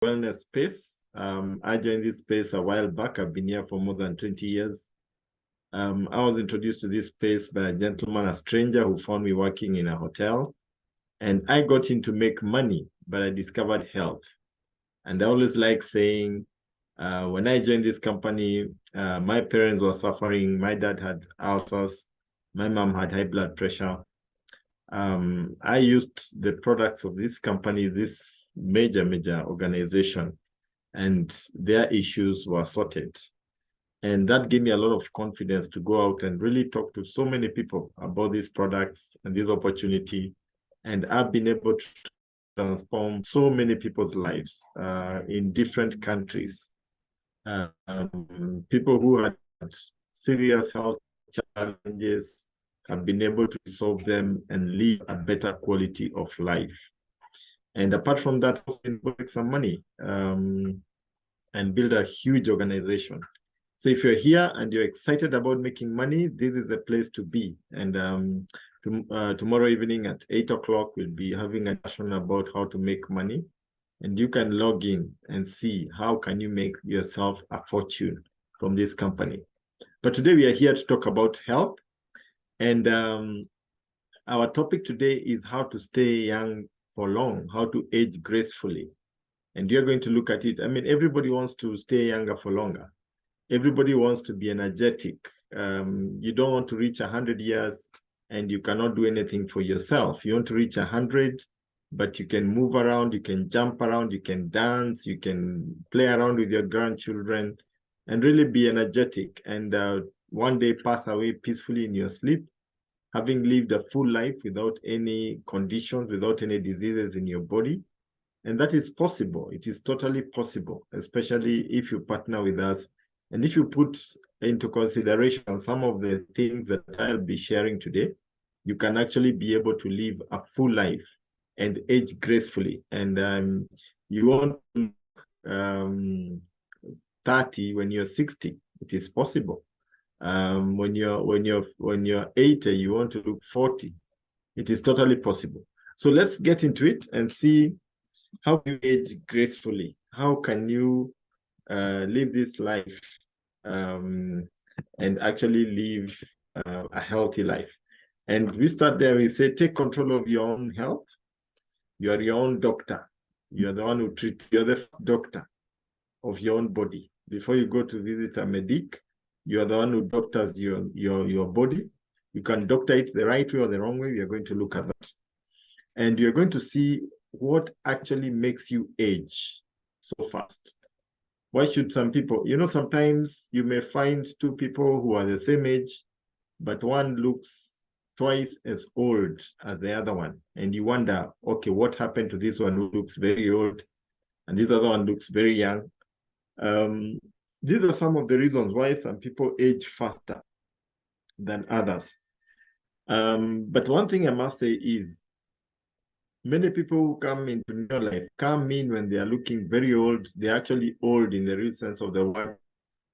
wellness space. I joined this space a while back. I've been here for more than 20 years. I was introduced to this space by a gentleman, a stranger, who found me working in a hotel. And I got in to make money, but I discovered health. And I always like saying, when I joined this company, my parents were suffering. My dad had ulcers. My mom had high blood pressure. I used the products of this company, this major organization, and their issues were sorted. And that gave me a lot of confidence to go out and really talk to so many people about these products and this opportunity. And I've been able to transform so many people's lives in different countries. People who had serious health challenges have been able to solve them and live a better quality of life. And apart from that, also make some money and build a huge organization. So if you're here and you're excited about making money, this is the place to be. And tomorrow evening at 8 o'clock, we'll be having a session about how to make money. And you can log in and see how can you make yourself a fortune from this company. But today we are here to talk about health. And our topic today is how to stay young for long, how to age gracefully. And you're going to look at it. I mean, everybody wants to stay younger for longer. Everybody wants to be energetic. You don't want to reach 100 years and you cannot do anything for yourself. You want to reach 100, but you can move around, you can jump around, you can dance, you can play around with your grandchildren and really be energetic and one day pass away peacefully in your sleep, having lived a full life without any conditions, without any diseases in your body. And that is possible. It is totally possible, especially if you partner with us. And if you put into consideration some of the things that I'll be sharing today, you can actually be able to live a full life and age gracefully. And you won't look 30 when you're 60. It is possible. When you're 80, you want to look 40. It is totally possible. So let's get into it and see how you age gracefully. How can you live this life and actually live a healthy life? And we start there. We say, take control of your own health. You are your own doctor. You are the one who treats. You're the doctor of your own body. Before you go to visit a medic, you are the one who doctors your body. You can doctor it the right way or the wrong way. We are going to look at that. And you're going to see what actually makes you age so fast. Why should some people, sometimes you may find two people who are the same age, but one looks twice as old as the other one. And you wonder, okay, what happened to this one who looks very old and this other one looks very young? These are some of the reasons why some people age faster than others. But one thing I must say is, many people who come into your life come in when they are looking very old. They're actually old in the real sense of the word.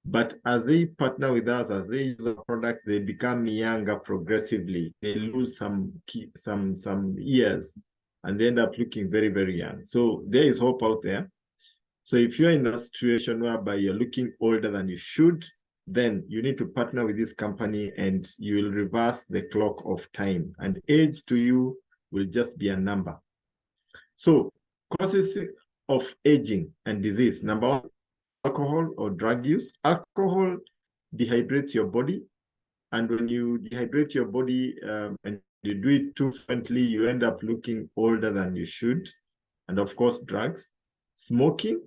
But as they partner with us, as they use our products, they become younger progressively. They lose some years and they end up looking very, very young. So there is hope out there. So if you're in a situation whereby you're looking older than you should, then you need to partner with this company and you will reverse the clock of time. And age to you will just be a number. So causes of aging and disease. Number one, alcohol or drug use. Alcohol dehydrates your body. And when you dehydrate your body and you do it too frequently, you end up looking older than you should. And of course, drugs. Smoking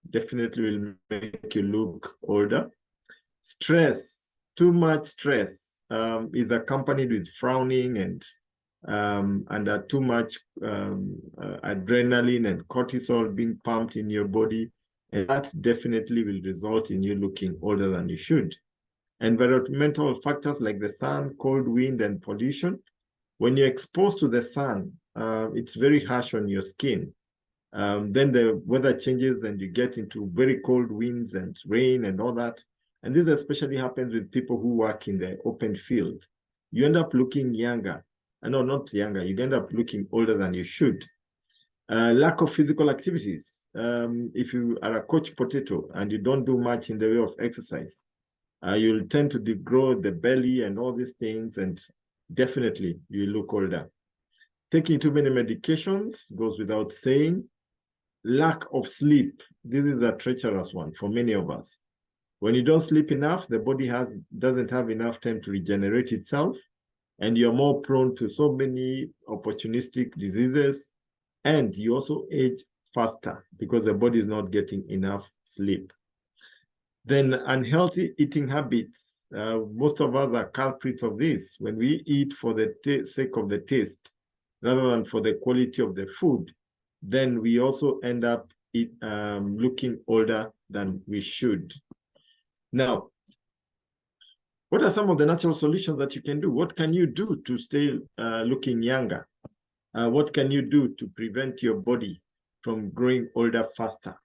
definitely will make you look older. Stress, too much stress is accompanied with frowning and too much adrenaline and cortisol being pumped in your body. And that definitely will result in you looking older than you should. Environmental factors like the sun, cold wind, and pollution. When you're exposed to the sun, it's very harsh on your skin. Then the weather changes and you get into very cold winds and rain and all that. And this especially happens with people who work in the open field. You end up looking younger. No, not younger. You end up looking older than you should. Lack of physical activities. if you are a couch potato and you don't do much in the way of exercise, you'll tend to grow the belly and all these things, and definitely you look older. Taking too many medications goes without saying. Lack of sleep, this is a treacherous one for many of us. When you don't sleep enough, the body doesn't have enough time to regenerate itself, and you're more prone to so many opportunistic diseases, and you also age faster because the body is not getting enough sleep. Then unhealthy eating habits. Most of us are culprits of this. When we eat for the sake of the taste, rather than for the quality of the food, then we also end up looking older than we should. Now, what are some of the natural solutions that you can do? What can you do to stay looking younger? What can you do to prevent your body from growing older faster?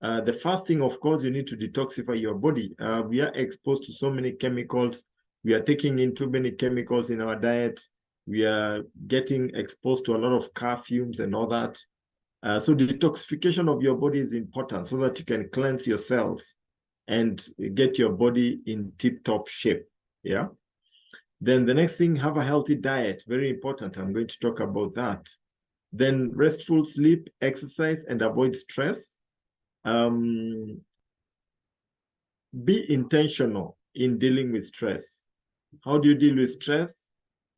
The first thing, of course, you need to detoxify your body. We are exposed to so many chemicals. We are taking in too many chemicals in our diet. We are getting exposed to a lot of car fumes and all that. So detoxification of your body is important so that you can cleanse your cells and get your body in tip-top shape. Yeah. Then the next thing, have a healthy diet. Very important. I'm going to talk about that. Then restful sleep, exercise, and avoid stress. Be intentional in dealing with stress. How do you deal with stress?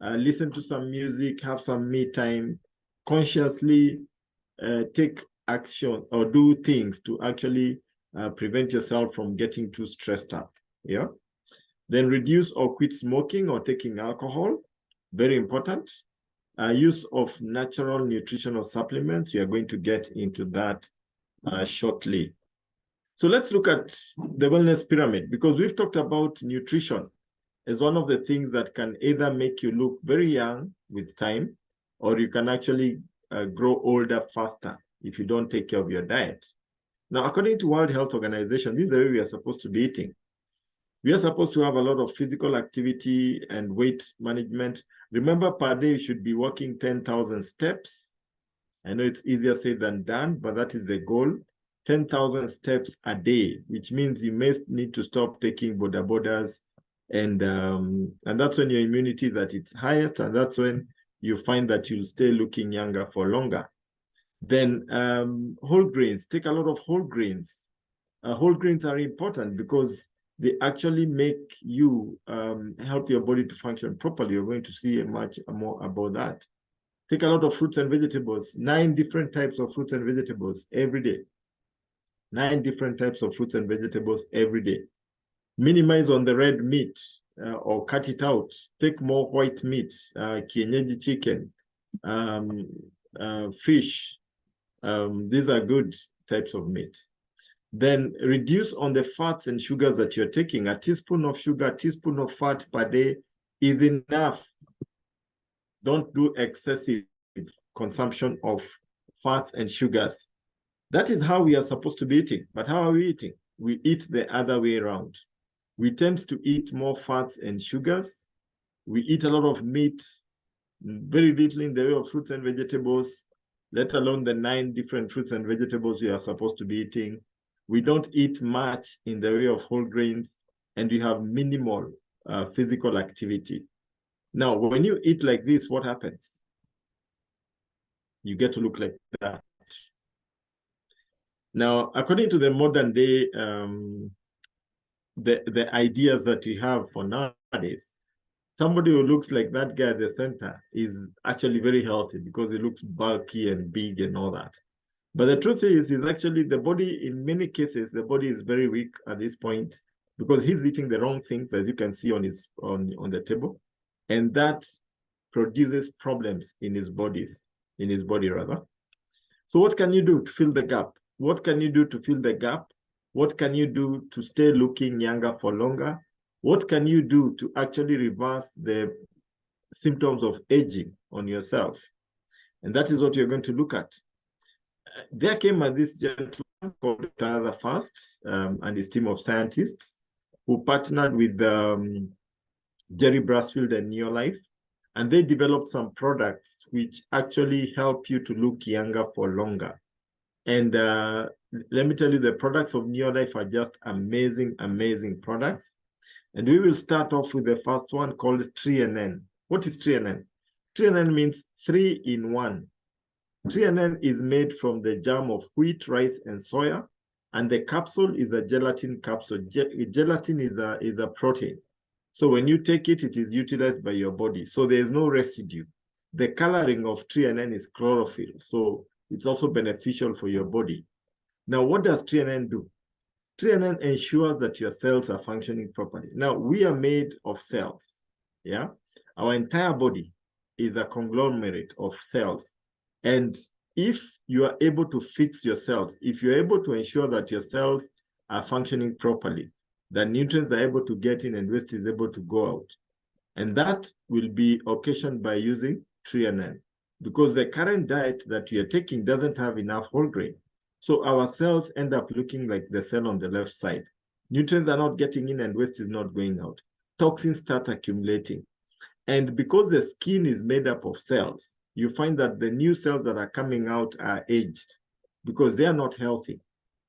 Listen to some music, have some me time, consciously take action or do things to actually prevent yourself from getting too stressed up. Yeah. Then reduce or quit smoking or taking alcohol. Very important. Use of natural nutritional supplements. We are going to get into that shortly. So let's look at the wellness pyramid, because we've talked about nutrition as one of the things that can either make you look very young with time, or you can actually grow older faster if you don't take care of your diet. Now, according to World Health Organization, this is the way we are supposed to be eating. We are supposed to have a lot of physical activity and weight management. Remember, per day, you should be walking 10,000 steps. I know it's easier said than done, but that is the goal. 10,000 steps a day, which means you may need to stop taking bodas, and that's when your immunity is at its highest, and that's when you find that you'll stay looking younger for longer. Then whole grains, take a lot of whole grains. Whole grains are important because they actually make you help your body to function properly. You're going to see much more about that. Take a lot of fruits and vegetables, 9 different types of fruits and vegetables every day. 9 different types of fruits and vegetables every day. Minimize on the red meat or cut it out. Take more white meat, kienyeji chicken, fish. These are good types of meat. Then reduce on the fats and sugars that you're taking. A teaspoon of sugar, a teaspoon of fat per day is enough. Don't do excessive consumption of fats and sugars. That is how we are supposed to be eating. But how are we eating? We eat the other way around. We tend to eat more fats and sugars. We eat a lot of meat, very little in the way of fruits and vegetables, let alone the 9 different fruits and vegetables we are supposed to be eating. We don't eat much in the way of whole grains, and we have minimal physical activity. Now, when you eat like this, what happens? You get to look like that. Now, according to the modern day, the ideas that we have for nowadays, somebody who looks like that guy at the center is actually very healthy because he looks bulky and big and all that. But the truth is actually the body, in many cases, the body is very weak at this point because he's eating the wrong things, as you can see on the table, and that produces problems in his body rather. So what can you do to fill the gap? What can you do to fill the gap? What can you do to stay looking younger for longer? What can you do to actually reverse the symptoms of aging on yourself? And that is what you're going to look at. There came this gentleman called Dr. Fast and his team of scientists who partnered with Jerry Brasfield and Neolife, and they developed some products which actually help you to look younger for longer. And let me tell you, the products of Neolife are just amazing, amazing products. And we will start off with the first one called 3NN. What is 3NN? 3NN means 3 in 1. 3NN is made from the germ of wheat, rice, and soya. And the capsule is a gelatin capsule. Gelatin is a protein. So when you take it, it is utilized by your body. So there is no residue. The coloring of 3NN is chlorophyll. So it's also beneficial for your body. Now, what does 3NN do? 3NN ensures that your cells are functioning properly. Now, we are made of cells. Yeah. Our entire body is a conglomerate of cells. And if you are able to fix your cells, if you're able to ensure that your cells are functioning properly, the nutrients are able to get in and waste is able to go out. And that will be occasioned by using 3NN, because the current diet that you're taking doesn't have enough whole grain. So our cells end up looking like the cell on the left side. Nutrients are not getting in and waste is not going out. Toxins start accumulating. And because the skin is made up of cells, you find that the new cells that are coming out are aged because they are not healthy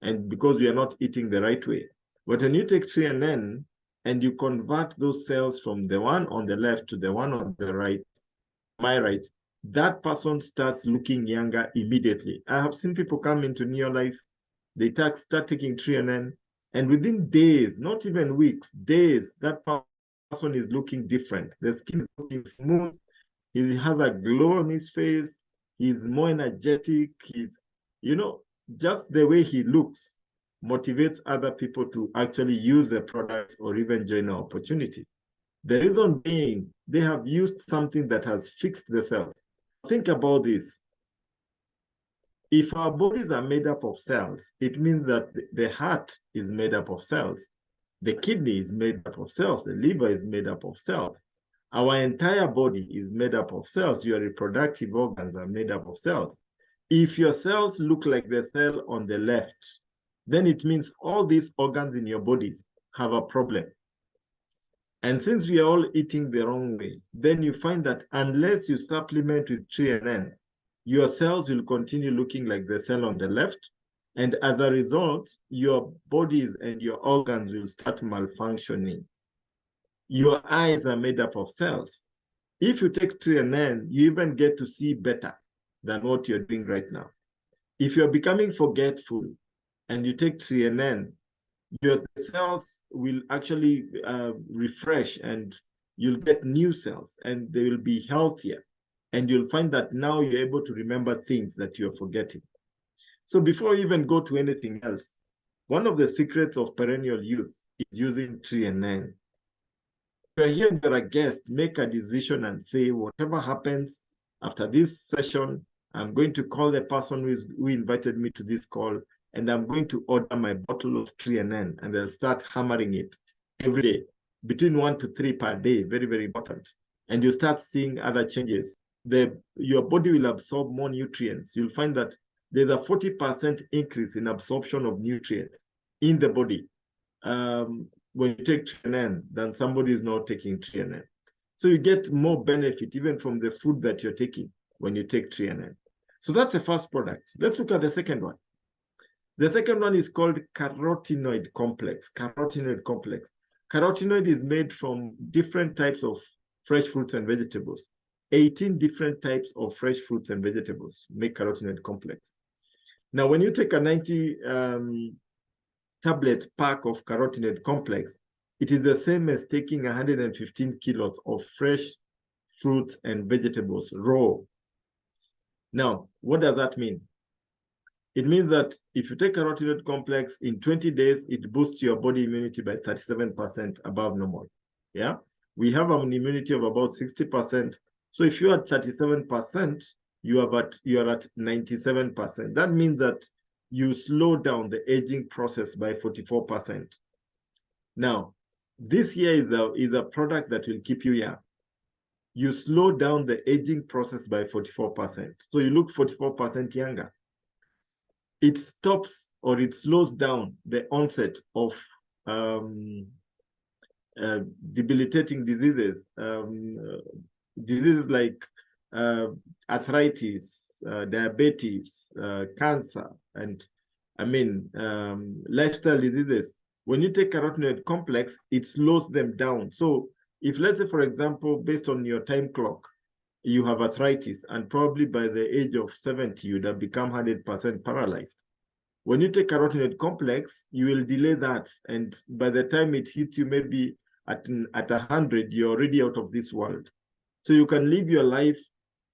and because we are not eating the right way. But when you take 3NN and you convert those cells from the one on the left to the one on the right, my right, that person starts looking younger immediately. I have seen people come into Neolife, they start taking 3NN, and within days, not even weeks, days, that person is looking different. The skin is looking smooth. He has a glow on his face. He's more energetic. He's, just the way he looks motivates other people to actually use the products or even join our opportunity. The reason being, they have used something that has fixed the cells. Think about this. If our bodies are made up of cells, it means that the heart is made up of cells. The kidney is made up of cells. The liver is made up of cells. Our entire body is made up of cells. Your reproductive organs are made up of cells. If your cells look like the cell on the left, then it means all these organs in your body have a problem. And since we are all eating the wrong way, then you find that unless you supplement with 3NN, your cells will continue looking like the cell on the left. And as a result, your bodies and your organs will start malfunctioning. Your eyes are made up of cells. If you take 3NN, you even get to see better than what you're doing right now. If you're becoming forgetful and you take 3NN, your cells will actually refresh and you'll get new cells and they will be healthier. And you'll find that now you're able to remember things that you're forgetting. So before you even go to anything else, one of the secrets of perennial youth is using 3NN. If you're here and you're a guest, make a decision and say, whatever happens after this session, I'm going to call the person who invited me to this call, and I'm going to order my bottle of 3NN, and I'll start hammering it every day, between 1 to 3 per day, very, very important. And you start seeing other changes. Your body will absorb more nutrients. You'll find that there's a 40% increase in absorption of nutrients in the body when you take 3NN than somebody is not taking 3NN. So you get more benefit even from the food that you're taking when you take 3NN. So that's the first product. Let's look at the second one. The second one is called carotenoid complex. Carotenoid complex. Carotenoid is made from different types of fresh fruits and vegetables. 18 different types of fresh fruits and vegetables make carotenoid complex. Now, when you take a 90 tablet pack of carotenoid complex, it is the same as taking 115 kilos of fresh fruits and vegetables raw. Now, what does that mean? It means that if you take carotenoid complex in 20 days, it boosts your body immunity by 37% above normal. Yeah, we have an immunity of about 60%. So if you're at 37%, you are at 97%. That means that you slow down the aging process by 44%. Now, this here is a product that will keep you young. You slow down the aging process by 44%. So you look 44% younger. It stops or it slows down the onset of debilitating diseases, diseases like arthritis, diabetes, cancer, and lifestyle diseases. When you take carotenoid complex, it slows them down. So if, let's say, for example, based on your time clock, you have arthritis, and probably by the age of 70, you'd have become 100% paralyzed. When you take carotenoid complex, you will delay that. And by the time it hits you, maybe at 100, you're already out of this world. So you can live your life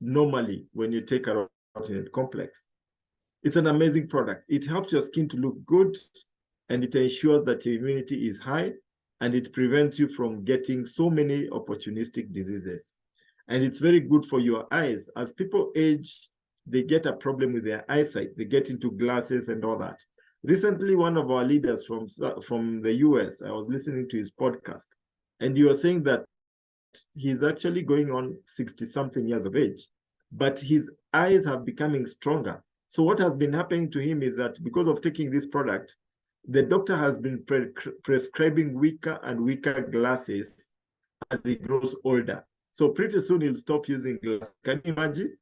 normally when you take carotenoid complex. It's an amazing product. It helps your skin to look good, and it ensures that your immunity is high, and it prevents you from getting so many opportunistic diseases. And it's very good for your eyes. As people age, they get a problem with their eyesight. They get into glasses and all that. Recently, one of our leaders from the US, I was listening to his podcast, and he was saying that he's actually going on 60-something years of age, but his eyes are becoming stronger. So what has been happening to him is that because of taking this product, the doctor has been prescribing weaker and weaker glasses as he grows older. So pretty soon he'll stop using glasses. Can you imagine?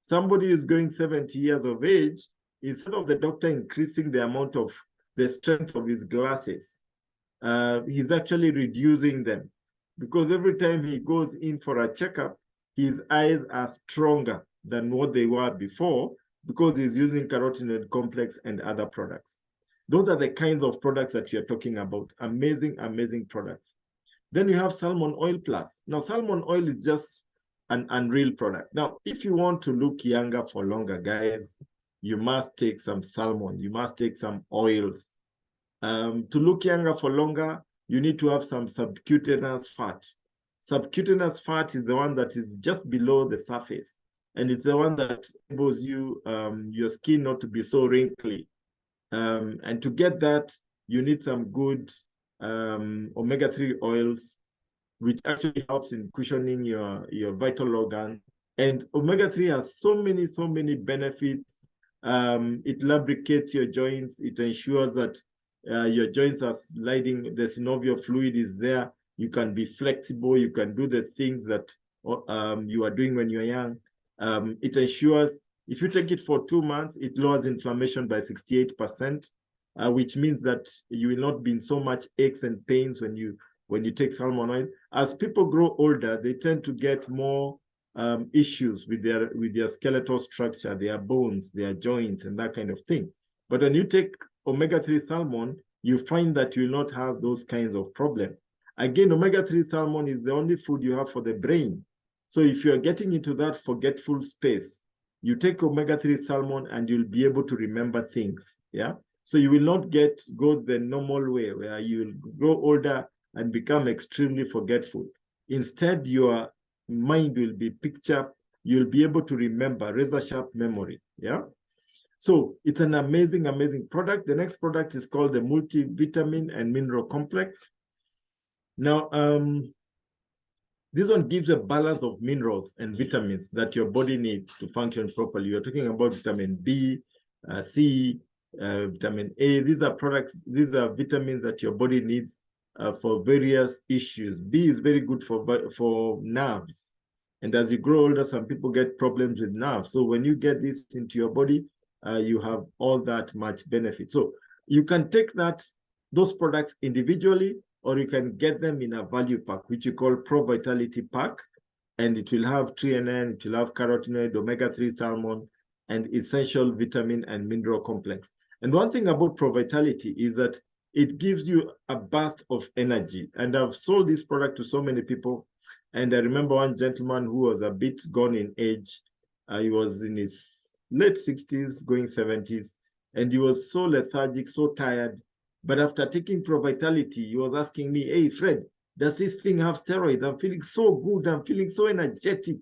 Somebody is going 70 years of age, instead of the doctor increasing the amount of the strength of his glasses, he's actually reducing them, because every time he goes in for a checkup, his eyes are stronger than what they were before, because he's using carotenoid complex and other products. Those are the kinds of products that you're talking about. Amazing, amazing products. Then you have Salmon Oil Plus. Now, Salmon Oil is just an unreal product. Now, if you want to look younger for longer, guys, you must take some salmon. You must take some oils. To look younger for longer, you need to have some subcutaneous fat. Subcutaneous fat is the one that is just below the surface, and it's the one that enables you, your skin not to be so wrinkly. And to get that, you need some good omega-3 oils, which actually helps in cushioning your vital organ. And omega-3 has so many benefits. It lubricates your joints. It ensures that your joints are sliding, the synovial fluid is there. You can be flexible. You can do the things that you are doing when you're young. It ensures, if you take it for 2 months, it lowers inflammation by 68%, which means that you will not be in so much aches and pains when you take salmon oil. As people grow older, they tend to get more issues with their skeletal structure, their bones, their joints, and that kind of thing. But when you take omega-3 salmon, you find that you will not have those kinds of problems. Again, omega-3 salmon is the only food you have for the brain. So if you're getting into that forgetful space, you take omega-3 salmon and you'll be able to remember things, yeah? So you will not go the normal way where you will grow older and become extremely forgetful. Instead, your mind will be picture, you'll be able to remember, razor-sharp memory, yeah? So it's an amazing, amazing product. The next product is called the multivitamin and mineral complex. Now, this one gives a balance of minerals and vitamins that your body needs to function properly. You're talking about vitamin B, C, vitamin A. These are vitamins that your body needs for various issues. B is very good for nerves. And as you grow older, some people get problems with nerves. So when you get this into your body, you have all that much benefit. So you can take those products individually, or you can get them in a value pack, which you call Pro Vitality Pack. And it will have TNN, it will have carotenoid, omega-3 salmon, and essential vitamin and mineral complex. And one thing about Pro Vitality is that it gives you a burst of energy. And I've sold this product to so many people. And I remember one gentleman who was a bit gone in age. He was in his late 60s, going 70s. And he was so lethargic, so tired. But after taking Pro Vitality, he was asking me, hey, Fred, does this thing have steroids? I'm feeling so good. I'm feeling so energetic.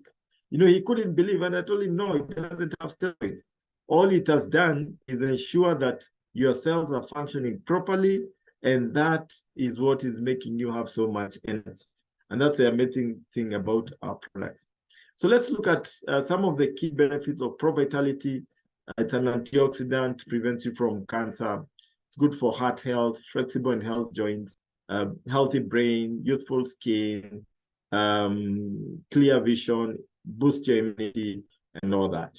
You know, he couldn't believe. And I told him, no, it doesn't have steroids. All it has done is ensure that your cells are functioning properly. And that is what is making you have so much energy. And that's the amazing thing about our product. So let's look at some of the key benefits of Pro Vitality. It's an antioxidant, prevents you from cancer. It's good for heart health, flexible and health joints, healthy brain, youthful skin, clear vision, boost your immunity, and all that.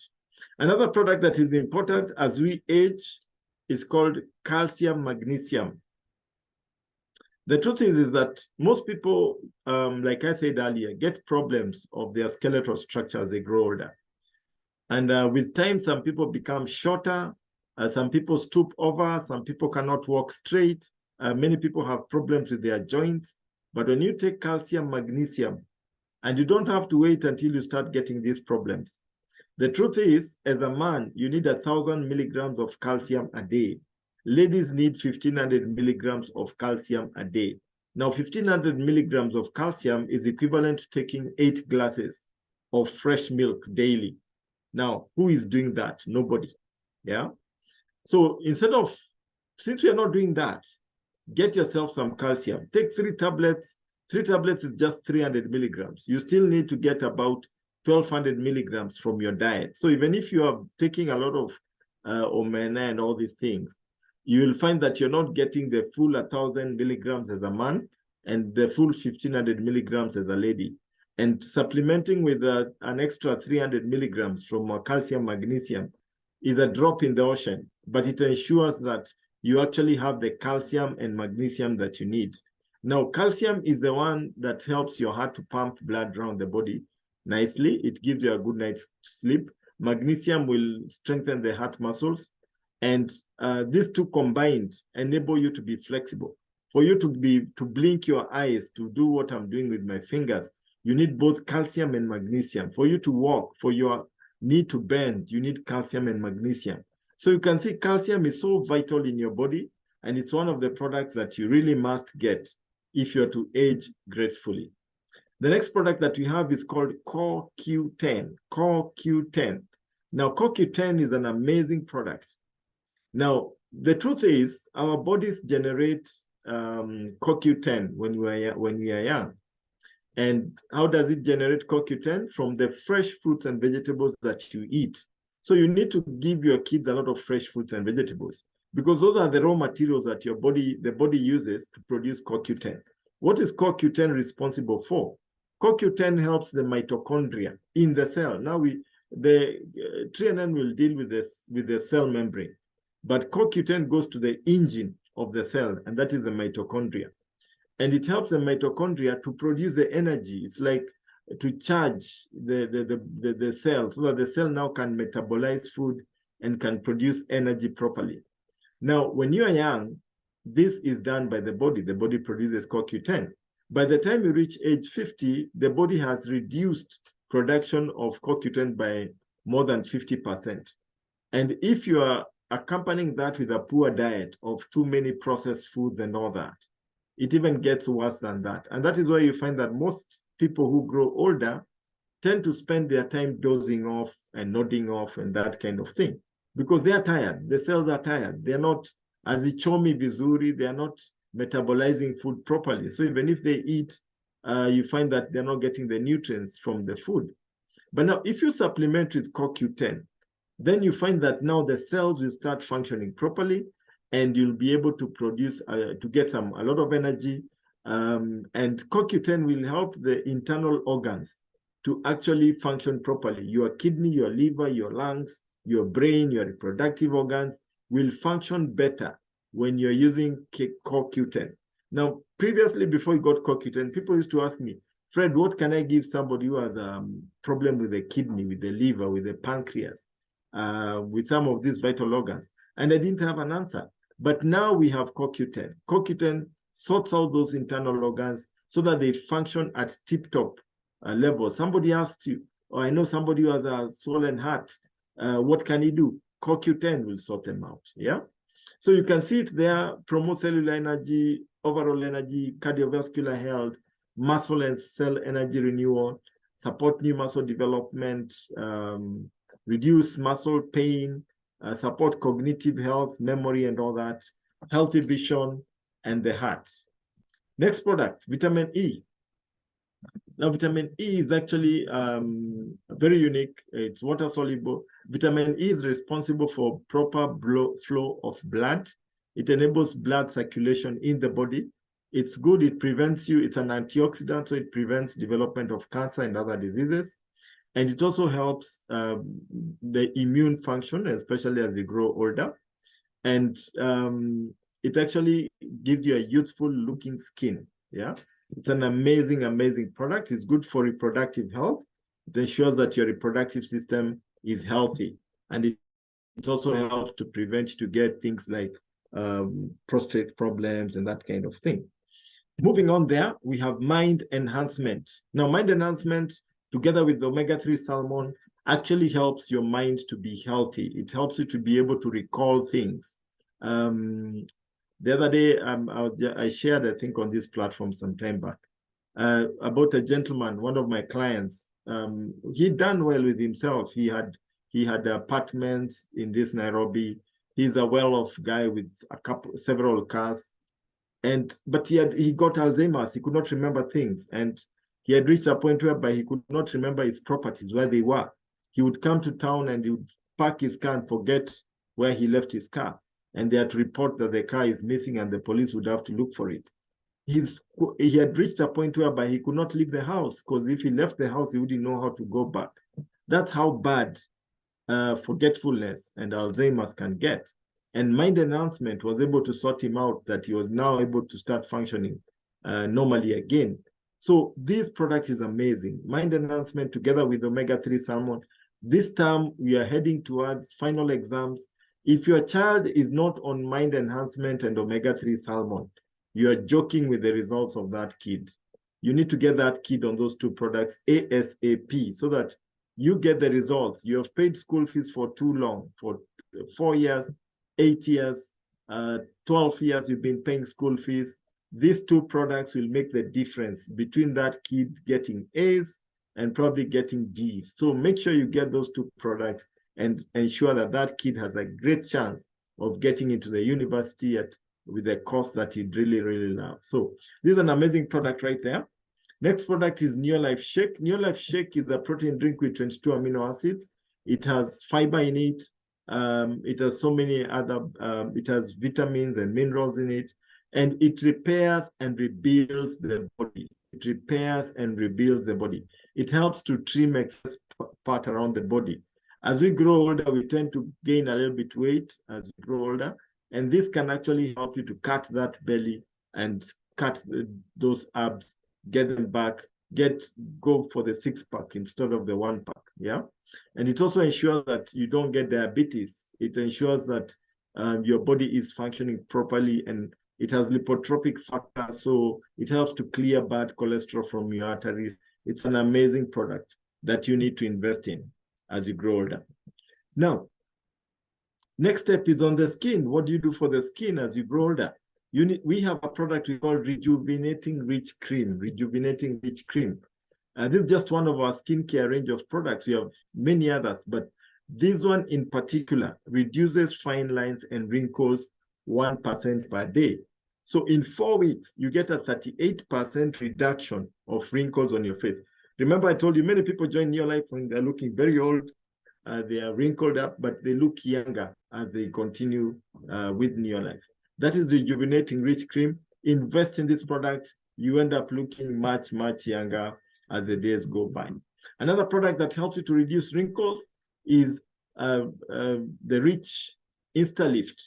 Another product that is important as we age is called calcium magnesium. The truth is that most people, like I said earlier, get problems of their skeletal structure as they grow older. And with time, some people become shorter, some people stoop over, some people cannot walk straight. Many people have problems with their joints. But when you take calcium, magnesium, and you don't have to wait until you start getting these problems. The truth is, as a man, you need 1,000 milligrams of calcium a day. Ladies need 1,500 milligrams of calcium a day. Now, 1,500 milligrams of calcium is equivalent to taking 8 glasses of fresh milk daily. Now, who is doing that? Nobody. Yeah. So since we are not doing that, get yourself some calcium. Take 3 tablets. 3 tablets is just 300 milligrams. You still need to get about 1,200 milligrams from your diet. So even if you are taking a lot of omega and all these things, you will find that you're not getting the full 1,000 milligrams as a man and the full 1,500 milligrams as a lady. And supplementing with an extra 300 milligrams from calcium magnesium is a drop in the ocean, but it ensures that you actually have the calcium and magnesium that you need. Now, calcium is the one that helps your heart to pump blood around the body nicely. It gives you a good night's sleep. Magnesium will strengthen the heart muscles. And these two combined enable you to be flexible. For you to blink your eyes, to do what I'm doing with my fingers, you need both calcium and magnesium. For you to walk, for your knee to bend, you need calcium and magnesium. So you can see calcium is so vital in your body, and it's one of the products that you really must get if you're to age gracefully. The next product that we have is called CoQ10. CoQ10. Now, CoQ10 is an amazing product. Now, the truth is, our bodies generate CoQ10 when we are young. And how does it generate CoQ10? From the fresh fruits and vegetables that you eat. So you need to give your kids a lot of fresh fruits and vegetables, because those are the raw materials that the body uses to produce CoQ10. What is CoQ10 responsible for? CoQ10 helps the mitochondria in the cell. Now the TNN will deal with the cell membrane, but CoQ10 goes to the engine of the cell, and that is the mitochondria. And it helps the mitochondria to produce the energy. It's like to charge the cell so that the cell now can metabolize food and can produce energy properly. Now, when you are young, this is done by the body. The body produces CoQ10. By the time you reach age 50, the body has reduced production of CoQ10 by more than 50%. And if you are accompanying that with a poor diet of too many processed foods and all that, it even gets worse than that. And that is why you find that most people who grow older tend to spend their time dozing off and nodding off and that kind of thing, because they are tired. The cells are tired. They're not, as ichomi vizuri, they are not metabolizing food properly. So even if they eat, you find that they're not getting the nutrients from the food. But now, if you supplement with CoQ10, then you find that now the cells will start functioning properly, and you'll be able to produce, to get a lot of energy. And CoQ10 will help the internal organs to actually function properly. Your kidney, your liver, your lungs, your brain, your reproductive organs will function better when you're using CoQ10. Now, previously, before you got CoQ10, people used to ask me, Fred, what can I give somebody who has a problem with the kidney, with the liver, with the pancreas, with some of these vital organs? And I didn't have an answer. But now we have CoQ10. CoQ10 sorts out those internal organs so that they function at tip-top level. Somebody asked you, or I know somebody who has a swollen heart, what can he do? CoQ10 will sort them out, yeah? So you can see it there: promote cellular energy, overall energy, cardiovascular health, muscle and cell energy renewal, support new muscle development, reduce muscle pain, support cognitive health, memory and all that, healthy vision, and the heart. Next product, vitamin E. Now, vitamin E is actually very unique. It's water soluble. Vitamin E is responsible for proper flow of blood. It enables blood circulation in the body. It's good. It prevents you. It's an antioxidant, so it prevents development of cancer and other diseases. And it also helps the immune function, especially as you grow older. And it actually gives you a youthful looking skin. Yeah, it's an amazing, amazing product. It's good for reproductive health. It ensures that your reproductive system is healthy. And it also helps to prevent to get things like prostate problems and that kind of thing. Moving on there, we have mind enhancement. Now, mind enhancement, together with the omega-3 salmon, actually helps your mind to be healthy. It helps you to be able to recall things. The other day, I shared, I think, on this platform some time back, about a gentleman, one of my clients. He'd done well with himself. He had apartments in this Nairobi. He's a well-off guy with several cars. But he got Alzheimer's. He could not remember things, and he had reached a point whereby he could not remember his properties, where they were. He would come to town and he would park his car and forget where he left his car, and they had to report that the car is missing, and the police would have to look for it. He had reached a point whereby he could not leave the house, because if he left the house, he wouldn't know how to go back. That's how bad forgetfulness and Alzheimer's can get. And mind enhancement was able to sort him out, that he was now able to start functioning normally again. So this product is amazing. Mind enhancement together with omega-3 salmon. This time we are heading towards final exams. If your child is not on mind enhancement and omega-3 salmon, you are joking with the results of that kid. You need to get that kid on those two products ASAP, so that you get the results. You have paid school fees for too long, for 4 years, 8 years, 12 years you've been paying school fees. These two products will make the difference between that kid getting A's and probably getting D's. So make sure you get those two products and ensure that that kid has a great chance of getting into the university with a course that he'd really, really love. So this is an amazing product right there. Next product is Neolife Shake. Neolife Shake is a protein drink with 22 amino acids. It has fiber in it. It has so many other, it has vitamins and minerals in it, and it repairs and rebuilds the body. It repairs and rebuilds the body. It helps to trim excess fat around the body. As we grow older, we tend to gain a little bit weight as we grow older, and this can actually help you to cut that belly and cut those abs, get them back, go for the 6-pack instead of the 1-pack. Yeah. And it also ensures that you don't get diabetes. It ensures that your body is functioning properly, and it has lipotropic factor, so it helps to clear bad cholesterol from your arteries. It's an amazing product that you need to invest in as you grow older. Now, next step is on the skin. What do you do for the skin as you grow older? We have a product we call Rejuvenating Rich Cream. Rejuvenating Rich Cream. This is just one of our skincare range of products. We have many others, but this one in particular reduces fine lines and wrinkles 1% per day. So in 4 weeks, you get a 38% reduction of wrinkles on your face. Remember, I told you many people join Neolife when they're looking very old. They are wrinkled up, but they look younger as they continue with Neolife. That is Rejuvenating Rich Cream. Invest in this product. You end up looking much, much younger as the days go by. Another product that helps you to reduce wrinkles is the Rich InstaLift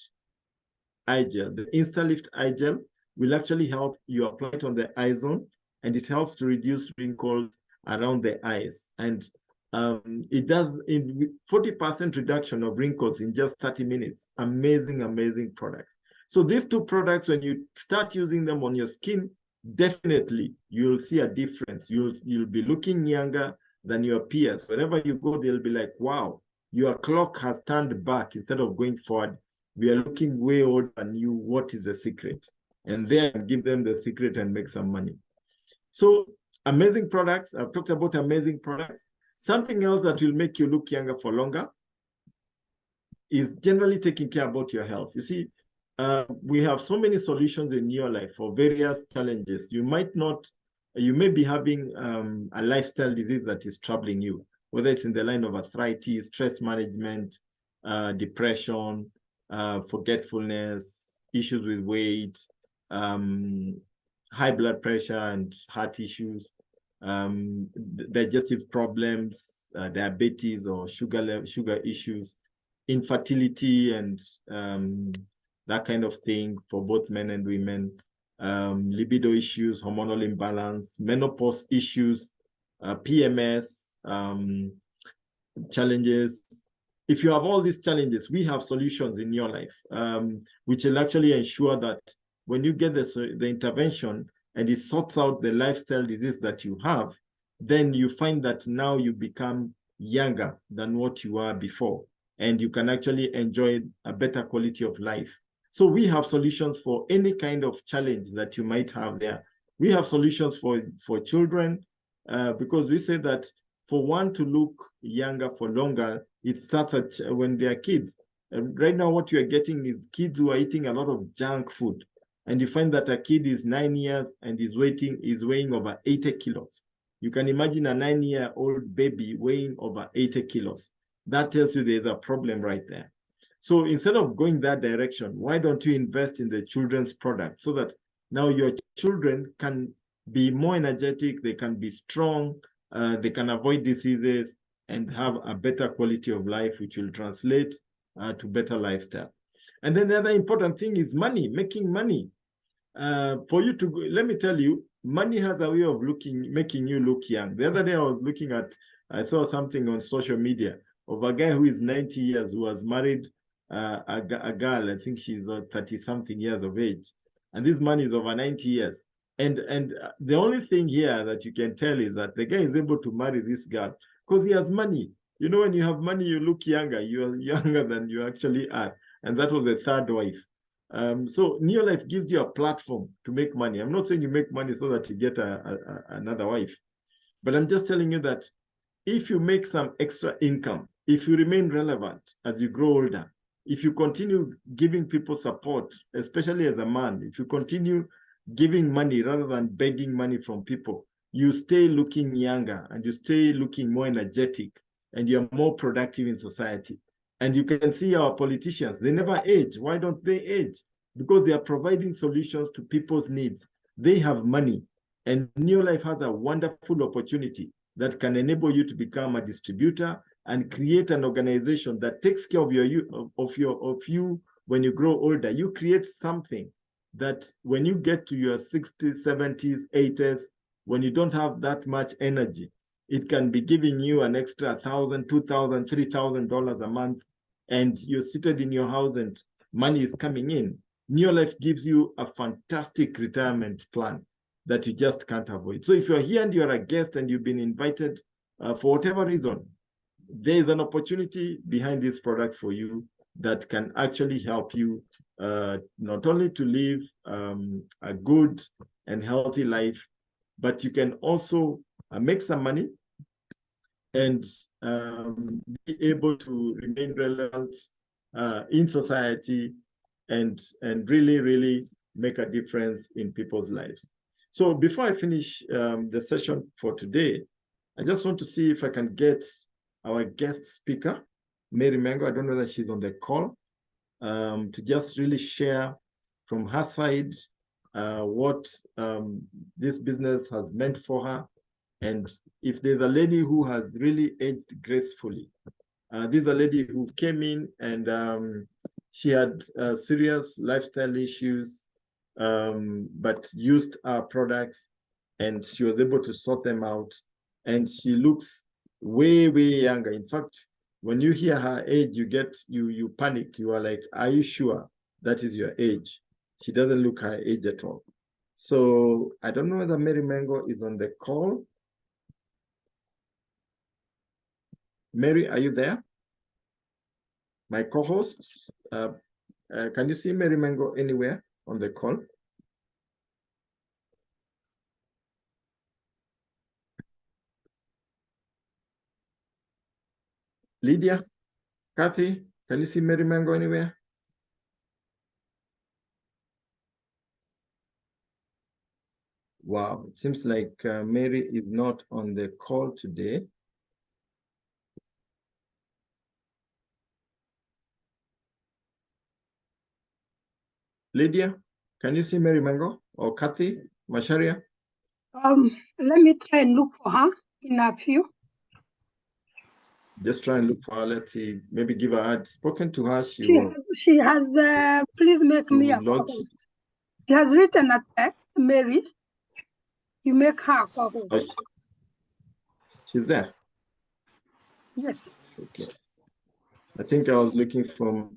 Eye Gel. The InstaLift Eye Gel will actually help you apply it on the eye zone, and it helps to reduce wrinkles around the eyes. And it does 40% reduction of wrinkles in just 30 minutes. Amazing, amazing products. So these two products, when you start using them on your skin, definitely you'll see a difference. You'll be looking younger than your peers. Wherever you go, they'll be like, wow, your clock has turned back instead of going forward. We are looking way older than you. What is the secret? And then give them the secret and make some money. So amazing products. I've talked about amazing products. Something else that will make you look younger for longer is generally taking care about your health. You see, we have so many solutions in your life for various challenges. You may be having a lifestyle disease that is troubling you, whether it's in the line of arthritis, stress management, depression, forgetfulness, issues with weight, high blood pressure and heart issues, digestive problems, diabetes or sugar issues, infertility, and that kind of thing for both men and women, libido issues, hormonal imbalance, menopause issues, PMS, challenges. If you have all these challenges, we have solutions in your life, which will actually ensure that when you get the intervention and it sorts out the lifestyle disease that you have, then you find that now you become younger than what you were before, and you can actually enjoy a better quality of life. So we have solutions for any kind of challenge that you might have there. We have solutions for children, because we say that for one to look younger for longer, it starts when they are kids. Right now, what you are getting is kids who are eating a lot of junk food. And you find that a kid is 9 years and is weighing over 80 kilos. You can imagine a 9-year-old baby weighing over 80 kilos. That tells you there's a problem right there. So instead of going that direction, why don't you invest in the children's product so that now your children can be more energetic, they can be strong, they can avoid diseases and have a better quality of life, which will translate to better lifestyle. And then the other important thing is money, making money. For you to, let me tell you, money has a way of making you look young. The other day I saw something on social media of a guy who is 90 years, who was married a girl, I think she's 30-something years of age. And this man is over 90 years. And the only thing here that you can tell is that the guy is able to marry this girl because he has money. You know, when you have money, you look younger. You are younger than you actually are. And that was a third wife. So Neolife gives you a platform to make money. I'm not saying you make money so that you get another wife, but I'm just telling you that if you make some extra income, if you remain relevant as you grow older, if you continue giving people support, especially as a man, if you continue giving money rather than begging money from people, you stay looking younger and you stay looking more energetic and you're more productive in society. And you can see our politicians, they never age. Why don't they age? Because they are providing solutions to people's needs. They have money, and Neolife has a wonderful opportunity that can enable you to become a distributor and create an organization that takes care of you when you grow older. You create something that when you get to your 60s, 70s, 80s, when you don't have that much energy, it can be giving you an extra $1,000, $2,000, $3,000 a month, and you're seated in your house and money is coming in. Neolife gives you a fantastic retirement plan that you just can't avoid. So if you're here and you're a guest and you've been invited for whatever reason, there is an opportunity behind this product for you that can actually help you not only to live a good and healthy life, but you can also make some money and be able to remain relevant in society and really, really make a difference in people's lives. So before I finish the session for today, I just want to see if I can get our guest speaker, Mary Mengo. I don't know that she's on the call, to just really share from her side what this business has meant for her. And if there's a lady who has really aged gracefully, this is a lady who came in and she had serious lifestyle issues, but used our products and she was able to sort them out. And she looks way, way younger. In fact, when you hear her age, you panic. You are like, are you sure that is your age? She doesn't look her age at all. So I don't know whether Mary Mengo is on the call. Mary, are you there? My co-hosts, can you see Mary Mengo anywhere on the call? Lydia, Kathy, can you see Mary Mengo anywhere? Wow, it seems like Mary is not on the call today. Lydia, can you see Mary Mengo or Kathy, Masharia? Let me try and look for her in a few. Just try and look for her. Let's see. Maybe give her. I'd spoken to her. She has. Please make me a co-host. She has written a text, Mary. You make her a co-host. She's there. Yes. Okay. I think I was looking for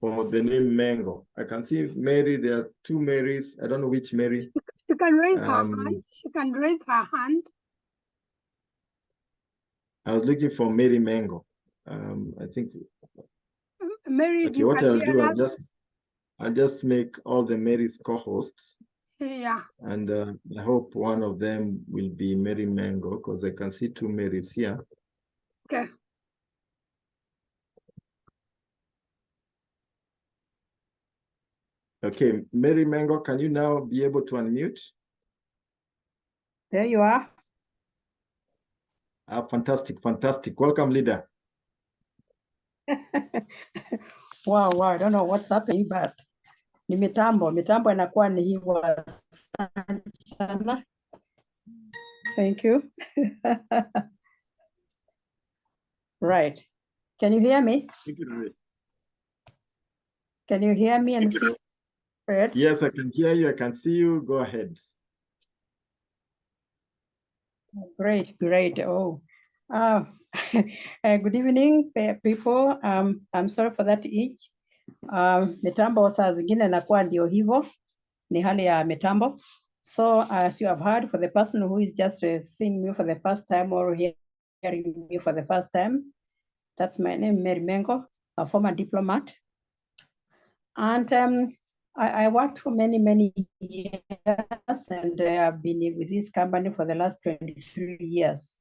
the name Mengo. I can see Mary. There are two Marys. I don't know which Mary. She can raise her hand. She can raise her hand. I was looking for Mary Mengo. I think. Mary, okay, you what can I'll hear do, us? I'll just make all the Marys co-hosts. Yeah. And I hope one of them will be Mary Mengo, because I can see two Marys here. Okay. Okay, Mary Mengo, can you now be able to unmute? There you are. Fantastic, fantastic. Welcome, leader. Wow, I don't know what's happening, but ni mitambo inakuwa ni hivyo sana. Thank you. Right. Can you hear me? Can you hear me and see Fred? Yes, I can hear you. I can see you. Go ahead. Great. Oh, good evening, people. I'm sorry for that each. Mitambo saa zingine inakuwa ndio hivyo, ni hali ya mitambo. So as you have heard, for the person who is just seeing me for the first time or hearing me for the first time, that's my name, Mary Mengo, a former diplomat. And I worked for many years, and I've been with this company for the last 23 years.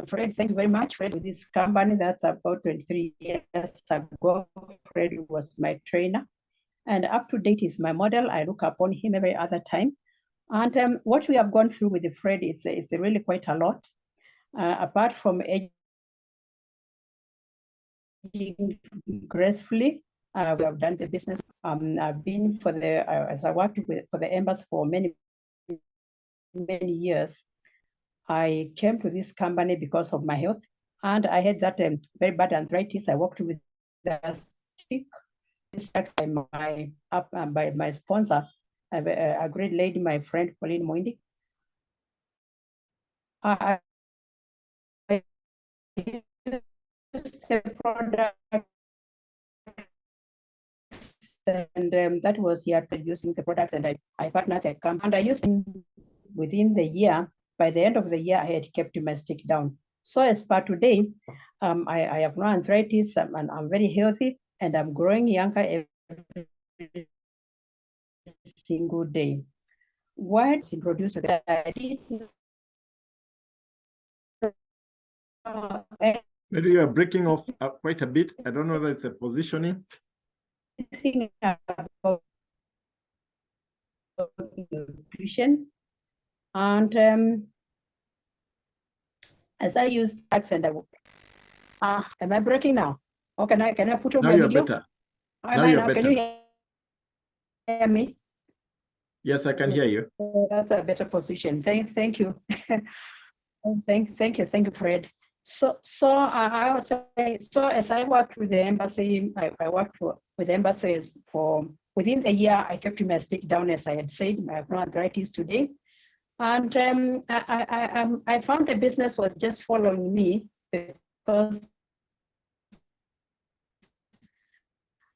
Fred, thank you very much, Fred, with this company. That's about 23 years ago. Fred was my trainer, and up to date is my model. I look upon him every other time. And what we have gone through with the Fred is really quite a lot. Apart from aging gracefully, we have done the business. I've been for the as I worked for the embassy for many years. I came to this company because of my health, and I had that very bad arthritis. I worked with the stick. This by my sponsor, a great lady, my friend Pauline Moindi. I used the product, and that was here producing the products, and I partnered the company, and I used them within the year. By the end of the year, I had kept my stick down. So as per today, I have no arthritis, and I'm very healthy, and I'm growing younger every single day. What's introduced to that? I didn't Maybe you are breaking off quite a bit. I don't know whether it's a positioning. About nutrition, and as I use tags, and am I breaking now? Or can I put on now my you're video? better. Now you're better. Can you hear me? Yes, I can hear you. That's a better position. Thank you. Thank you, Fred. So I was saying, so as I worked with the embassy, I worked with embassies for within the year. I kept my stick down, as I had said. I have no arthritis today, and I found the business was just following me, because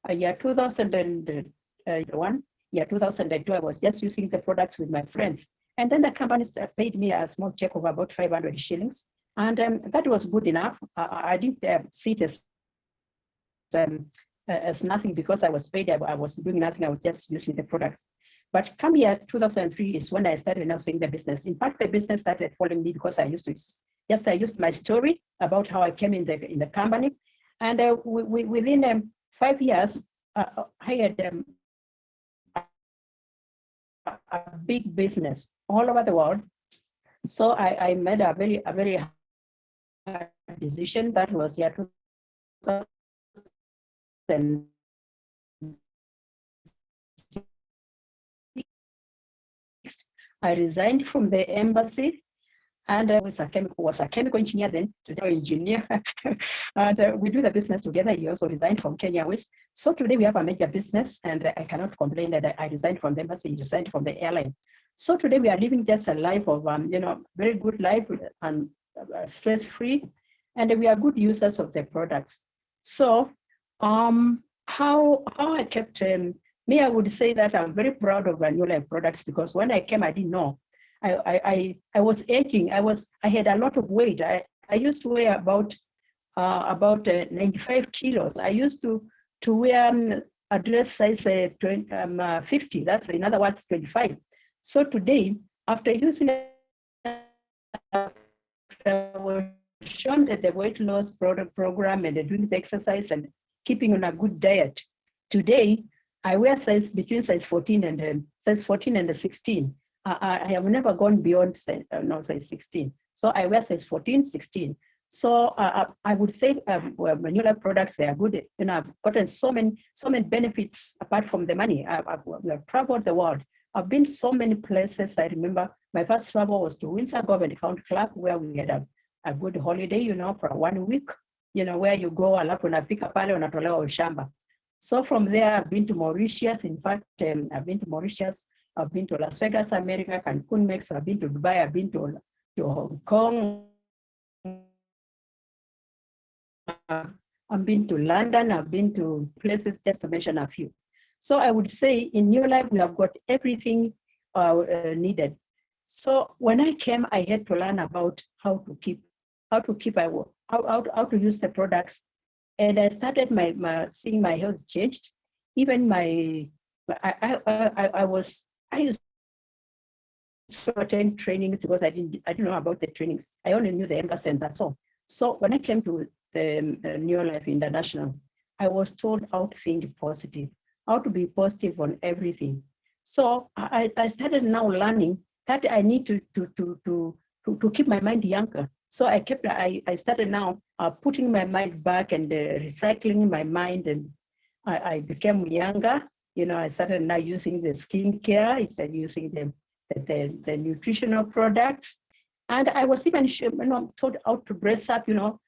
year 2001, year 2002, I was just using the products with my friends. And then the company paid me a small check of about 500 shillings. And that was good enough. I didn't see it as nothing, because I was paid. I was doing nothing. I was just using the products. But come year 2003 is when I started now seeing the business. In fact, the business started following me because I used my story about how I came in the company. And within 5 years, I had a big business all over the world. So I made a very hard decision. That was year 2006, I resigned from the embassy, and I was a chemical engineer then, today engineer. And we do the business together. He also resigned from Kenya West. So today we have a major business, and I cannot complain that I resigned from the embassy, he resigned from the airline. So today we are living just a life of, very good life and stress-free, and we are good users of the products. So how I kept, me, I would say that I'm very proud of New Life products, because when I came, I didn't know. I was aging. I had a lot of weight. I used to weigh about 95 kilos. I used to wear a dress size 50. That's, in other words, 25. So today, after using shown that the weight loss product program and doing the exercise and keeping on a good diet, today I wear between size 14 and size 14 and 16. I have never gone beyond size 16. So I wear size 14, 16. So I would say New Life products, they are good. I've gotten so many benefits apart from the money. We have traveled the world. I've been so many places. I remember my first travel was to Windsor Government County Club, where we had a good holiday, for 1 week, where you go, alafu unafika pale unatolewa ushamba. So from there, I've been to Mauritius. In fact, I've been to Mauritius. I've been to Las Vegas, America, Cancun, Mexico. I've been to Dubai. I've been to Hong Kong. I've been to London. I've been to places, just to mention a few. So I would say in New Life, we have got everything needed. So when I came, I had to learn about how to use the products. And I started seeing my health changed. Even I used to attend training, because I didn't know about the trainings. I only knew the embassy, and that's all. So when I came to the New Life International, I was told how to think positive, how to be positive on everything. So I started now learning that I need to keep my mind younger. So I started now putting my mind back and recycling my mind, and I became younger. I started now using the skincare. I started using the nutritional products, and I was even taught how to dress up.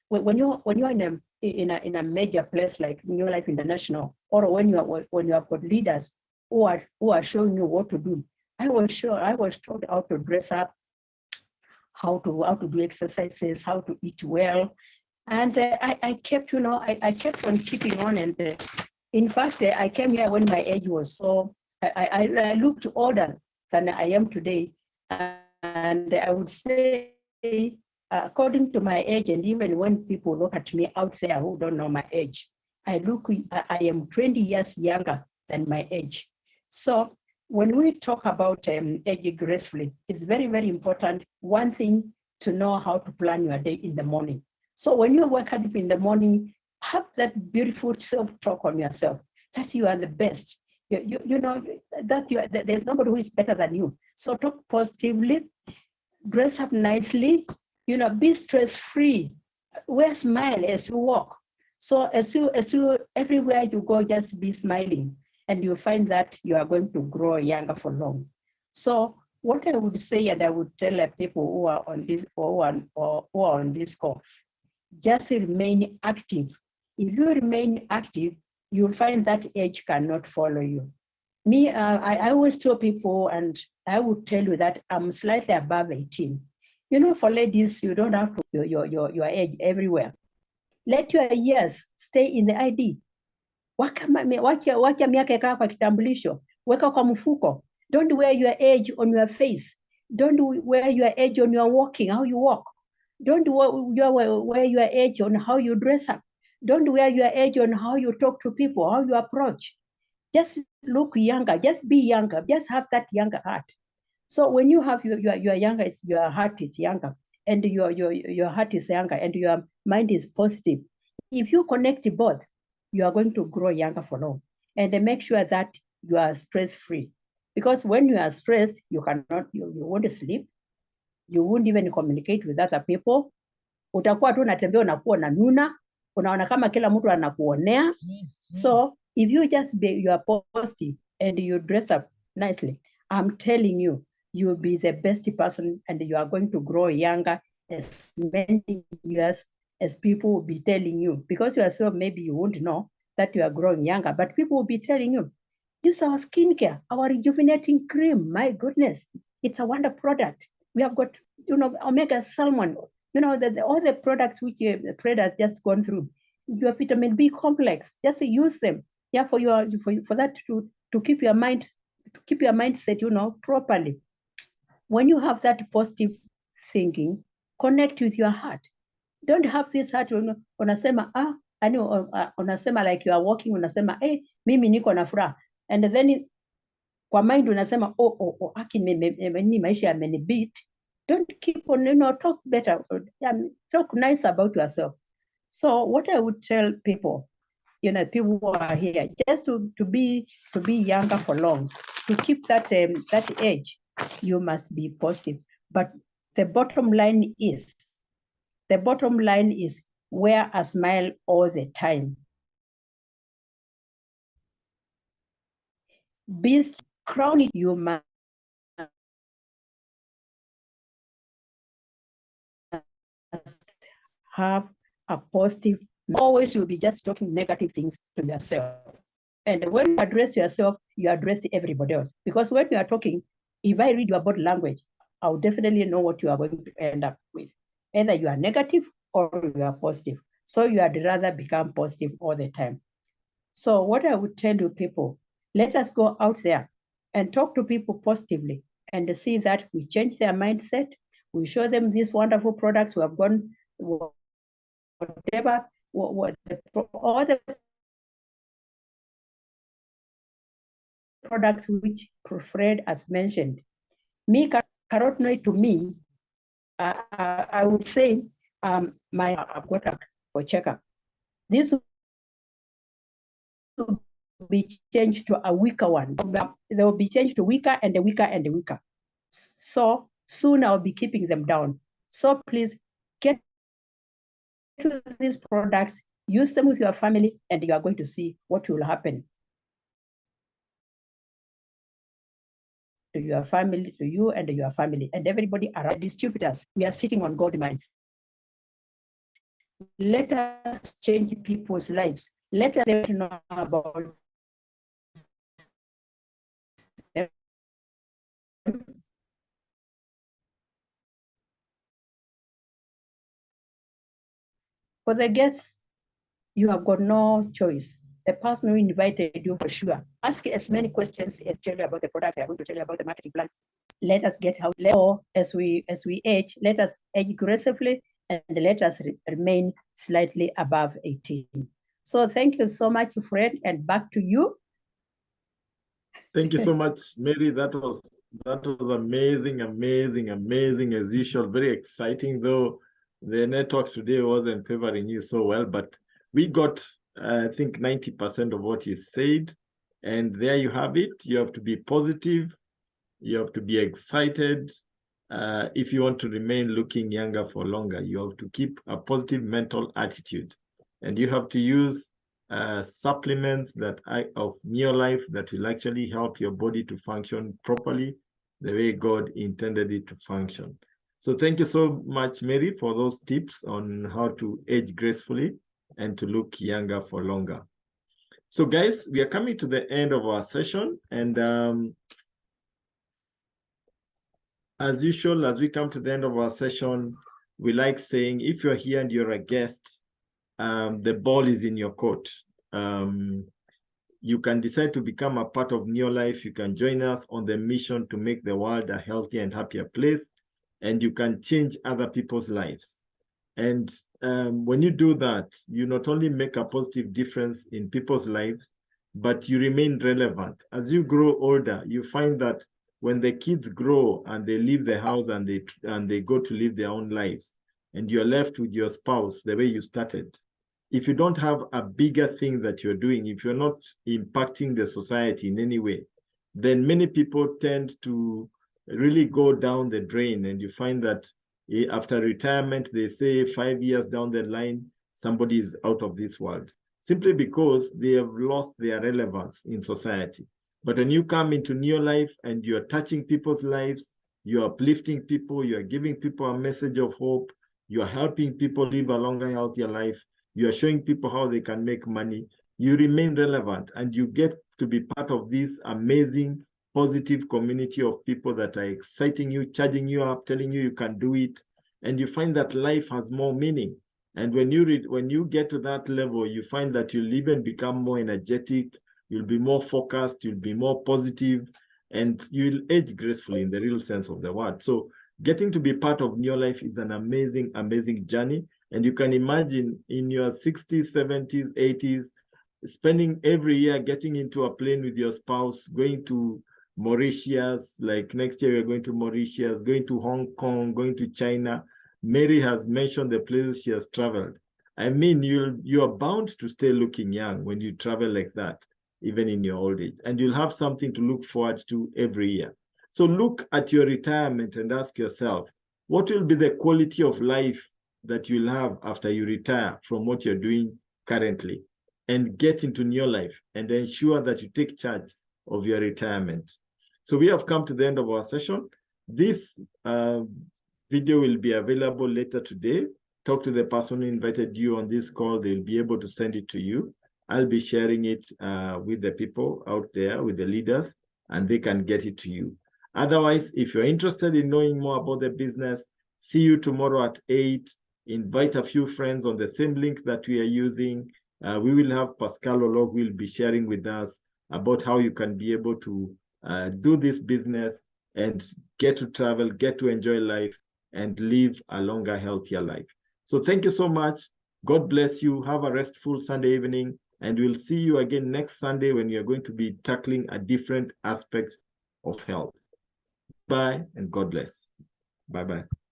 When you're in a major place like New Life International, or when you have got leaders who are showing you what to do. I was taught how to dress up, how to do exercises, how to eat well, and I kept on keeping on. And in fact, I came here when my age was so. I looked older than I am today, and I would say, according to my age, and even when people look at me out there who don't know my age, I am 20 years younger than my age. So when we talk about aging gracefully, it's very, very important. One thing, to know how to plan your day in the morning. So when you wake up in the morning, have that beautiful self-talk on yourself, that you are the best. You know that there's nobody who is better than you. So talk positively, dress up nicely, be stress-free, wear smile as you walk. So as you everywhere you go, just be smiling, and you find that you are going to grow younger for long. So what I would say, and I would tell people who are on this or who are on this call, just remain active. If you remain active, you'll find that age cannot follow you. Me, I always tell people, and I would tell you that I'm slightly above 18. For ladies, you don't have to your age everywhere. Let your years stay in the ID. Wacha miaka ikawa kwa kitambulisho, weka kwa mfuko. Don't wear your age on your face. Don't wear your age on your walking, how you walk. Don't wear your age on how you dress up. Don't wear your age on how you talk to people, how you approach. Just look younger, just be younger, just have that younger heart. So when you have your younger, your heart is younger, and your heart is younger, and your mind is positive. If you connect both, you are going to grow younger for long. And make sure that you are stress-free. Because when you are stressed, you won't sleep, you won't even communicate with other people. Utakuwa tu unatembea unakuwa unanuna, unaona kama kila mtu anakuonea. So if you just you are positive and you dress up nicely, I'm telling you, you will be the best person and you are going to grow younger as many years as people will be telling you. Because yourself, maybe you won't know that you are growing younger, but people will be telling you, use our skincare, our rejuvenating cream. My goodness, it's a wonder product. We have got, omega salmon, all the products which the trade has just gone through. Your vitamin B complex, just use them. Yeah, for that to keep your mind, mindset, properly. When you have that positive thinking, connect with your heart. Don't have this heart unasema unasema like you are walking, unasema mimi niko na furaha, and then kwa mind unasema aki ni maisha yamenibit. Don't keep on, talk better, talk nice about yourself. So what I would tell people, people who are here, just to be younger for long, to keep that age, you must be positive. But the bottom line is wear a smile all the time. Be chronic, you must have a positive. Always you'll be just talking negative things to yourself. And when you address yourself, you address everybody else. Because when you are talking, if I read your body language, I'll definitely know what you are going to end up with. Either you are negative or you are positive. So you had rather become positive all the time. So what I would tell you people, let us go out there and talk to people positively and see that we change their mindset. We show them these wonderful products. We have gone, whatever, all the products which Fred has mentioned. Me, carotenoid, to me, I would say, I've got a checkup. This will be changed to a weaker one. They will be changed to weaker and weaker and weaker. So soon I'll be keeping them down. So please get to these products, use them with your family, and you are going to see what will happen to your family, to you and your family, and everybody around. Distributors, we are sitting on gold mine. Let us change people's lives. Let us know about them. For the guests, you have got no choice. The person who invited you, for sure, ask as many questions as tell you about the products. They are going to tell you about the marketing plan. Let us get how, or as we age, let us age gracefully and let us remain slightly above 18. So thank you so much, Fred, and back to you. Thank you so much, Mary. That was amazing, amazing, amazing as usual. Very exciting, though the network today wasn't favoring you so well, but we got, I think, 90% of what you said. And there you have it. You have to be positive. You have to be excited. If you want to remain looking younger for longer, you have to keep a positive mental attitude. And you have to use supplements that of Neolife that will actually help your body to function properly the way God intended it to function. So thank you so much, Mary, for those tips on how to age gracefully and to look younger for longer. So guys, we are coming to the end of our session, and as usual, as we come to the end of our session, we like saying, if you're here and you're a guest, the ball is in your court. You can decide to become a part of Neolife. You can join us on the mission to make the world a healthier and happier place, and you can change other people's lives. And when you do that, you not only make a positive difference in people's lives, but you remain relevant. As you grow older, you find that when the kids grow and they leave the house and they go to live their own lives, and you're left with your spouse the way you started, if you don't have a bigger thing that you're doing, if you're not impacting the society in any way, then many people tend to really go down the drain. And you find that after retirement, they say 5 years down the line, somebody is out of this world, simply because they have lost their relevance in society. But when you come into Neolife and you're touching people's lives, you're uplifting people, you're giving people a message of hope, you're helping people live a longer, healthier life, you're showing people how they can make money, you remain relevant, and you get to be part of this amazing, positive community of people that are exciting you, charging you up, telling you you can do it, and you find that life has more meaning. And when you get to that level, you find that you'll even become more energetic, you'll be more focused, you'll be more positive, and you'll age gracefully in the real sense of the word. So getting to be part of New Life is an amazing, amazing journey. And you can imagine in your 60s, 70s, 80s, spending every year getting into a plane with your spouse, going to Mauritius, like next year we're going to Mauritius, going to Hong Kong, going to China. Mary has mentioned the places she has traveled. I mean, you're bound to stay looking young when you travel like that, even in your old age, and you'll have something to look forward to every year. So look at your retirement and ask yourself, what will be the quality of life that you'll have after you retire from what you're doing currently, and get into New Life and ensure that you take charge of your retirement. So we have come to the end of our session. This video will be available later today. Talk to the person who invited you on this call. They'll be able to send it to you. I'll be sharing it with the people out there, with the leaders, and they can get it to you. Otherwise, if you're interested in knowing more about the business, see you tomorrow at 8. Invite a few friends on the same link that we are using. We will have Pascal Olog who will be sharing with us about how you can be able to do this business and get to travel, get to enjoy life, and live a longer, healthier life. So thank you so much. God bless you. Have a restful Sunday evening, and we'll see you again next Sunday when we are going to be tackling a different aspect of health. Bye, and God bless. Bye-bye.